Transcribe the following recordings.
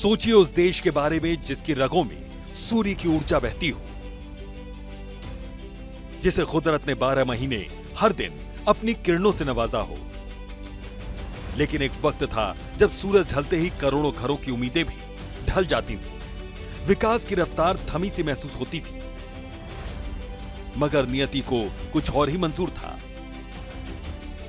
सोचिए उस देश के बारे में जिसकी रगों में सूर्य की ऊर्जा बहती हो, जिसे कुदरत ने 12 महीने हर दिन अपनी किरणों से नवाजा हो। लेकिन एक वक्त था जब सूरज ढलते ही करोड़ों घरों की उम्मीदें भी ढल जाती थी। विकास की रफ्तार थमी सी महसूस होती थी, मगर नियति को कुछ और ही मंजूर था।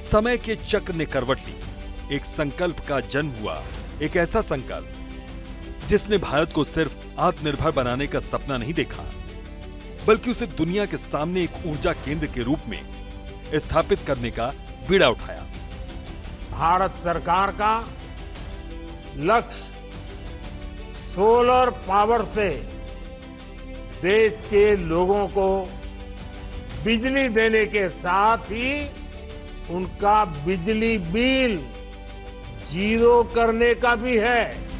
समय के चक्र ने करवट ली। एक संकल्प का जन्म हुआ, एक ऐसा संकल्प जिसने भारत को सिर्फ आत्मनिर्भर बनाने का सपना नहीं देखा, बल्कि उसे दुनिया के सामने एक ऊर्जा केंद्र के रूप में स्थापित करने का बीड़ा उठाया। भारत सरकार का लक्ष्य सोलर पावर से देश के लोगों को बिजली देने के साथ ही उनका बिजली बिल जीरो करने का भी है।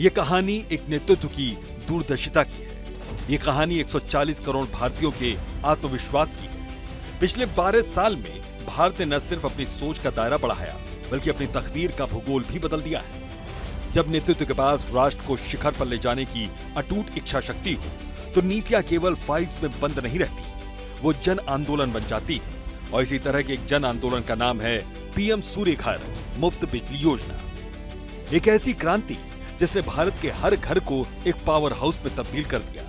ये कहानी एक नेतृत्व की दूरदर्शिता की है। ये कहानी 140 करोड़ भारतीयों के आत्मविश्वास की है। पिछले 12 साल में भारत ने न सिर्फ अपनी सोच का दायरा बढ़ाया, बल्कि अपनी तकदीर का भूगोल भी बदल दिया है। जब नेतृत्व के पास राष्ट्र को शिखर पर ले जाने की अटूट इच्छा शक्ति हो, तो नीतियां केवल फाइल्स में बंद नहीं रहती, वो जन आंदोलन बन जाती है। और इसी तरह के एक जन आंदोलन का नाम है पीएम सूर्य घर मुफ्त बिजली योजना। एक ऐसी क्रांति जिसने भारत के हर घर को एक पावर हाउस में तब्दील कर दिया।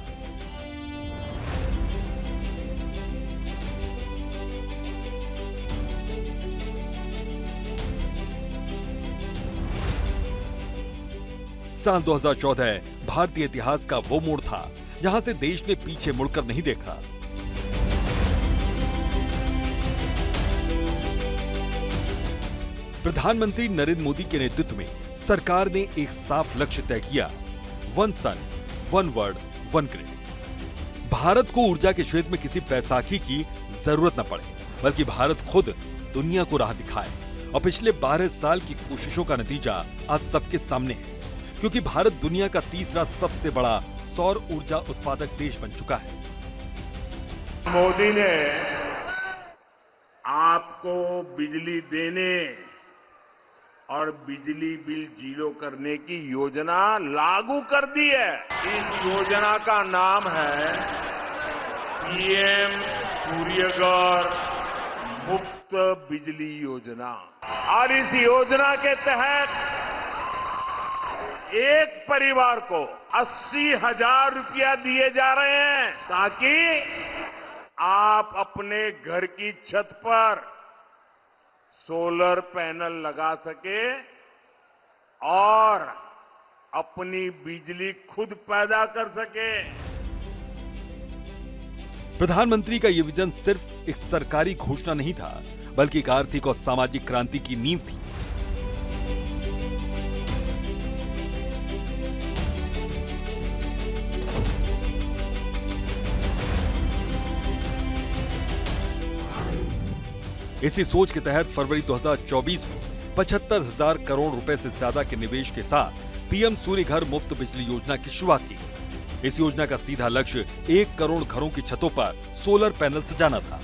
साल 2014 भारतीय इतिहास का वो मोड़ था जहां से देश ने पीछे मुड़कर नहीं देखा। प्रधानमंत्री नरेंद्र मोदी के नेतृत्व में सरकार ने एक साफ लक्ष्य तय किया, one sun, one world, one grid. Bharat को ऊर्जा के क्षेत्र में किसी बैसाखी की जरूरत न पड़े, बल्कि भारत खुद दुनिया को राह दिखाए। और पिछले 12 साल की कोशिशों का नतीजा आज सबके सामने है, क्योंकि भारत दुनिया का तीसरा सबसे बड़ा सौर ऊर्जा उत्पादक देश बन चुका है। मोदी ने आपको बिजली देने और बिजली बिल जीरो करने की योजना लागू कर दी है। इस योजना का नाम है पीएम सूर्यघर मुफ्त बिजली योजना। और इस योजना के तहत एक परिवार को 80,000 रुपया दिए जा रहे हैं, ताकि आप अपने घर की छत पर सोलर पैनल लगा सके और अपनी बिजली खुद पैदा कर सके। प्रधानमंत्री का यह विजन सिर्फ एक सरकारी घोषणा नहीं था, बल्कि एक आर्थिक और सामाजिक क्रांति की नींव थी। इसी सोच के तहत फरवरी 2024 में 75,000 करोड़ रुपए से ज्यादा के निवेश के साथ पीएम सूर्य घर मुफ्त बिजली योजना की शुरुआत की गई। इस योजना का सीधा लक्ष्य 1 करोड़ घरों की छतों पर सोलर पैनल सजाना था।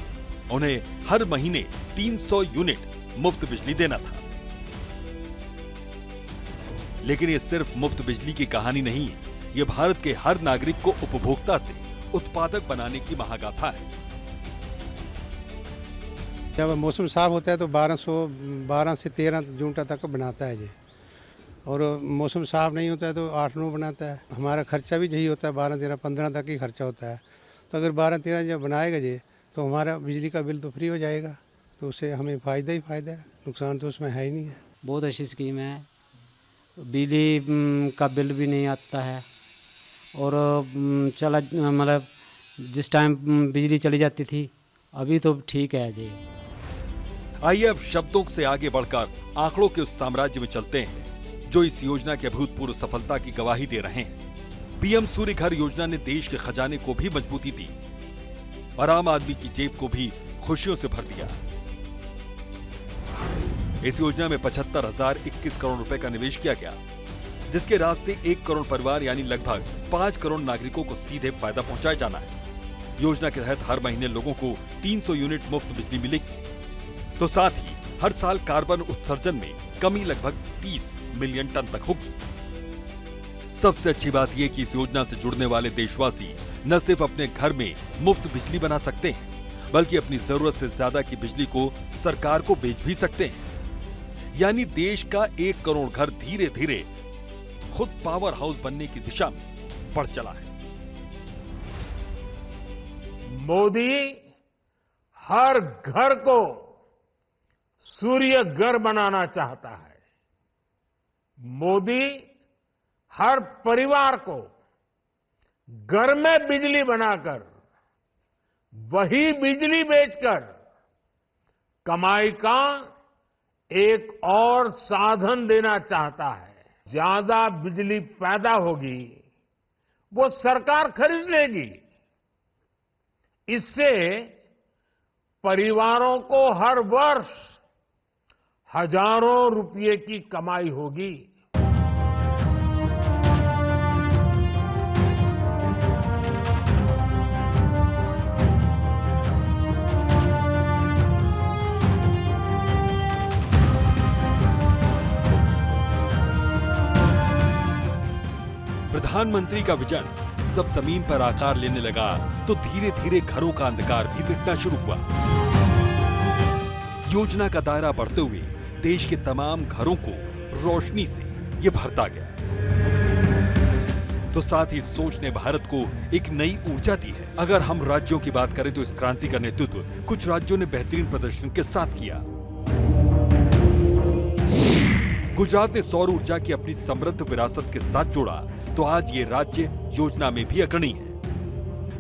उन्हें हर महीने 300 यूनिट मुफ्त बिजली देना था। लेकिन ये सिर्फ मुफ्त बिजली की कहानी नहीं है, ये भारत के हर नागरिक को उपभोक्ता से उत्पादक बनाने की महागाथा है। जब मौसम साफ होता है तो 12 से 13 जून तक बनाता है जी, और मौसम साफ नहीं होता है तो 8-9 बनाता है। हमारा खर्चा भी यही होता है, 12-13-15 तक ही खर्चा होता है। तो अगर 12-13 जब बनाएगा जी तो हमारा बिजली का बिल तो फ्री हो जाएगा, तो उससे हमें फ़ायदा ही फ़ायदा है, नुकसान तो उसमें है ही नहीं है। बहुत अच्छी स्कीम है, बिजली का बिल भी नहीं आता है। और चला मतलब जिस टाइम बिजली चली जाती थी, अभी तो ठीक है जी। आइए अब शब्दों से आगे बढ़कर आंकड़ों के उस साम्राज्य में चलते हैं जो इस योजना की अभूतपूर्व सफलता की गवाही दे रहे हैं। पीएम सूर्य घर योजना ने देश के खजाने को भी मजबूती दी और आम आदमी की जेब को भी खुशियों से भर दिया। इस योजना में 75,021 करोड़ रुपए का निवेश किया गया। जिसके रास्ते 1 करोड़ परिवार यानी लगभग 5 करोड़ नागरिकों को सीधे फायदा पहुंचाया जाना है। योजना के तहत हर महीने लोगों को 300 यूनिट मुफ्त बिजली मिलेगी। तो साथ ही हर साल कार्बन उत्सर्जन में कमी लगभग 30 मिलियन टन तक होगी। सबसे अच्छी बात यह कि इस योजना से जुड़ने वाले देशवासी न सिर्फ अपने घर में मुफ्त बिजली बना सकते हैं, बल्कि अपनी जरूरत से ज्यादा की बिजली को सरकार को बेच भी सकते हैं। यानी देश का 1 करोड़ घर धीरे धीरे खुद पावर हाउस बनने की दिशा में बढ़ चला है। मोदी हर घर को सूर्य घर बनाना चाहता है। मोदी हर परिवार को घर में बिजली बनाकर वही बिजली बेचकर कमाई का एक और साधन देना चाहता है। ज्यादा बिजली पैदा होगी वो सरकार खरीद लेगी। इससे परिवारों को हर वर्ष हजारों रुपये की कमाई होगी। प्रधानमंत्री का विजन सब जमीन पर आकार लेने लगा तो धीरे धीरे घरों का अंधकार भी मिटना शुरू हुआ। योजना का दायरा बढ़ते हुए देश के तमाम घरों को रोशनी से ये भरता गया। तो साथ ही सोच ने भारत को एक नई ऊर्जा दी है। अगर हम राज्यों की बात करें तो इस क्रांति का नेतृत्व कुछ राज्यों ने बेहतरीन प्रदर्शन के साथ किया। गुजरात ने सौर ऊर्जा की अपनी समृद्ध विरासत के साथ जोड़ा तो आज ये राज्य योजना में भी अग्रणी है।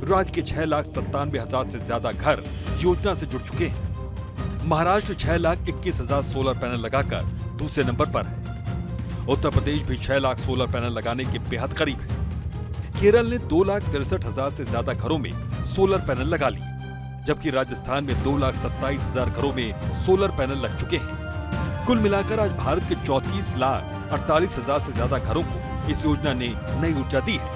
राज्य के 6,97,000 से ज्यादा घर योजना से जुड़ चुके हैं। महाराष्ट्र 6,21,000 सोलर पैनल लगाकर दूसरे नंबर पर है। उत्तर प्रदेश भी 6 लाख सोलर पैनल लगाने के बेहद करीब है। केरल ने 2,63,000 से ज्यादा घरों में सोलर पैनल लगा ली, जबकि राजस्थान में 2,27,000 घरों में सोलर पैनल लग चुके हैं। कुल मिलाकर आज भारत के 34,48,000 से ज्यादा घरों को इस योजना ने नई ऊर्जा दी है।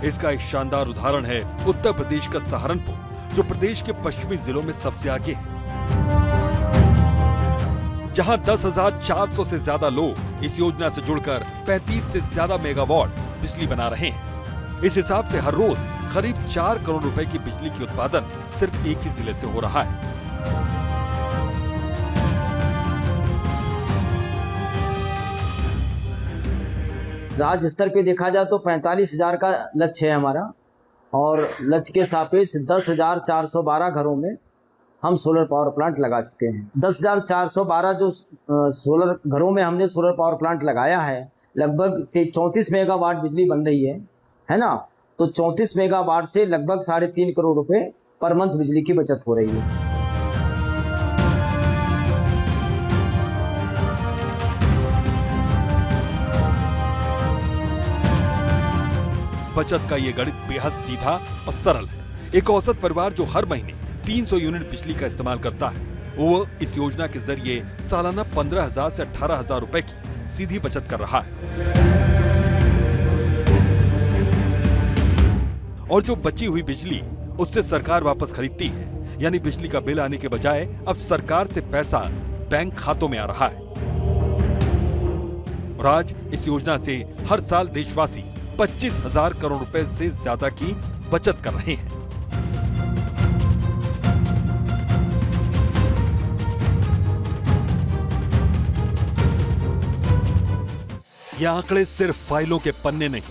इसका एक शानदार उदाहरण है उत्तर प्रदेश का सहारनपुर, जो प्रदेश के पश्चिमी जिलों में सबसे आगे है, जहां 10,400 से ज्यादा लोग इस योजना से जुड़कर 35 से ज्यादा मेगावाट बिजली बना रहे हैं। इस हिसाब से हर रोज करीब 4 करोड़ रुपए की बिजली की उत्पादन सिर्फ एक ही जिले से हो रहा है। राज्य स्तर पे देखा जाए तो 45,000 का लक्ष्य है हमारा, और लक्ष्य के सापेक्ष 10,412 घरों में हम सोलर पावर प्लांट लगा चुके हैं। 10,412 जो सोलर घरों में हमने सोलर पावर प्लांट लगाया है, लगभग 34 मेगावाट बिजली बन रही है ना। तो 34 मेगावाट से लगभग 3.5 करोड़ रुपए पर मंथ बिजली की बचत हो रही है। बचत का ये गणित बेहद सीधा और सरल है। एक औसत परिवार जो हर महीने 300 यूनिट बिजली का इस्तेमाल करता है, वो इस योजना के जरिए सालाना 15,000 से 18,000 रुपए की सीधी बचत कर रहा है। और जो बची हुई बिजली उससे सरकार वापस खरीदती है, यानी बिजली का बिल आने के बजाय अब सरकार से पैसा बैंक खातों में आ रहा है। और आज इस योजना से हर साल देशवासी 25,000 करोड़ रुपए से ज्यादा की बचत कर रहे हैं। ये आंकड़े सिर्फ फाइलों के पन्ने नहीं,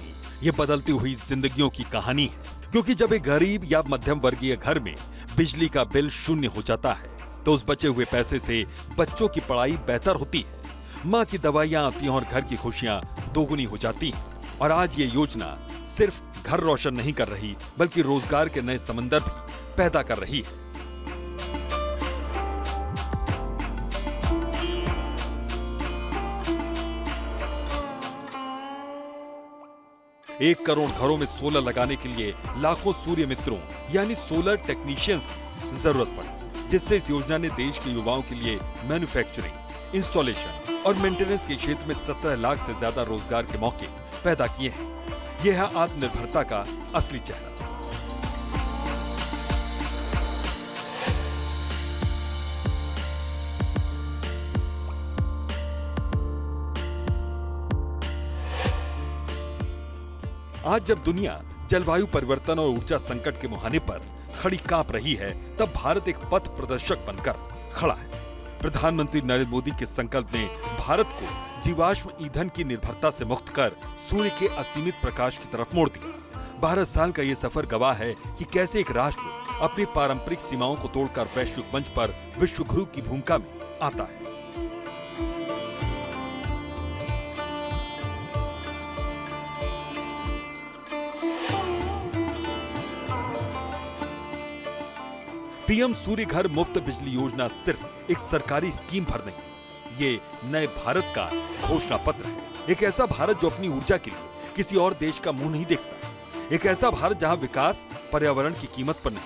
ये बदलती हुई जिंदगियों की कहानी है। क्योंकि जब एक गरीब या मध्यम वर्गीय घर में बिजली का बिल 0 हो जाता है, तो उस बचे हुए पैसे से बच्चों की पढ़ाई बेहतर होती है, माँ की दवाइयाँ आती हैं और घर की खुशियां दोगुनी हो जाती हैं। और आज ये योजना सिर्फ घर रोशन नहीं कर रही, बल्कि रोजगार के नए समंदर भी पैदा कर रही है। एक करोड़ घरों में सोलर लगाने के लिए लाखों सूर्य मित्रों यानी सोलर टेक्नीशियंस की जरूरत पड़ी, जिससे इस योजना ने देश के युवाओं के लिए मैन्युफैक्चरिंग, इंस्टॉलेशन और मेंटेनेंस के क्षेत्र में 17 लाख से ज्यादा रोजगार के मौके पैदा किए हैं। यह है आत्मनिर्भरता का असली चेहरा। आज जब दुनिया जलवायु परिवर्तन और ऊर्जा संकट के मुहाने पर खड़ी कांप रही है, तब भारत एक पथ प्रदर्शक बनकर खड़ा है। प्रधानमंत्री नरेंद्र मोदी के संकल्प ने भारत को जीवाश्म ईंधन की निर्भरता से मुक्त कर सूर्य के असीमित प्रकाश की तरफ मोड़ दिया। 12 साल का ये सफर गवाह है कि कैसे एक राष्ट्र अपनी पारंपरिक सीमाओं को तोड़कर वैश्विक मंच पर विश्व गुरु की भूमिका में आता है। पीएम सूर्य घर मुफ्त बिजली योजना सिर्फ एक सरकारी स्कीम भर नहीं, ये नए भारत का घोषणा पत्र है। एक ऐसा भारत जो अपनी ऊर्जा के लिए किसी और देश का मुंह नहीं देखता। एक ऐसा भारत जहां विकास पर्यावरण की कीमत पर नहीं,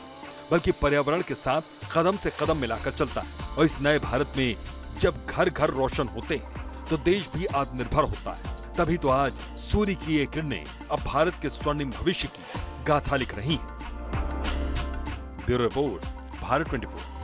बल्कि पर्यावरण के साथ कदम से कदम मिलाकर चलता है। और इस नए भारत में जब घर घर रोशन होते हैं तो देश भी आत्मनिर्भर होता है। तभी तो आज सूर्य की ये किरणें अब भारत के स्वर्णिम भविष्य की गाथा लिख रही हैं। Bureau report, Bharat 24।